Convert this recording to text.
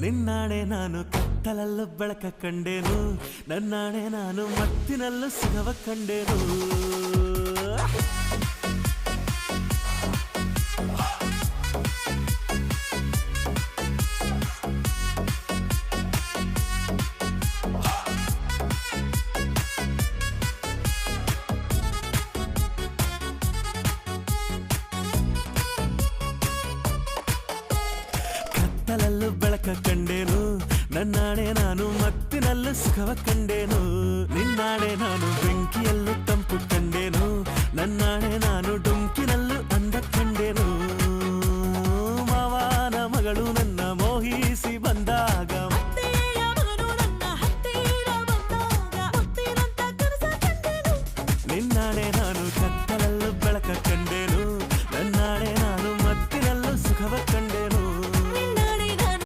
ನಿನ್ನಾಣೆ ನಾನು ಕತ್ತಲಲ್ಲೂ ಬೆಳಕ ಕಂಡೇನು, ನನ್ನಾಣೆ ನಾನು ಮತ್ತಿನಲ್ಲೂ ಸುಖವ ಕಂಡೇನು. ಕತ್ತಲಲ್ಲೂ ಬೆಳಕ ಕಂಡೇನು, ನನ್ನಾಣೆ ನಾನು ಮತ್ತಿನಲ್ಲೂ ಸುಖವ ಕಂಡೇನು. ನಿನ್ನಾಣೆ ನಾನು ಬೆಂಕಿಯಲ್ಲೂ ತಂಪು ಕಂಡೇನು, ನನ್ನಾಣೆ ನಾನು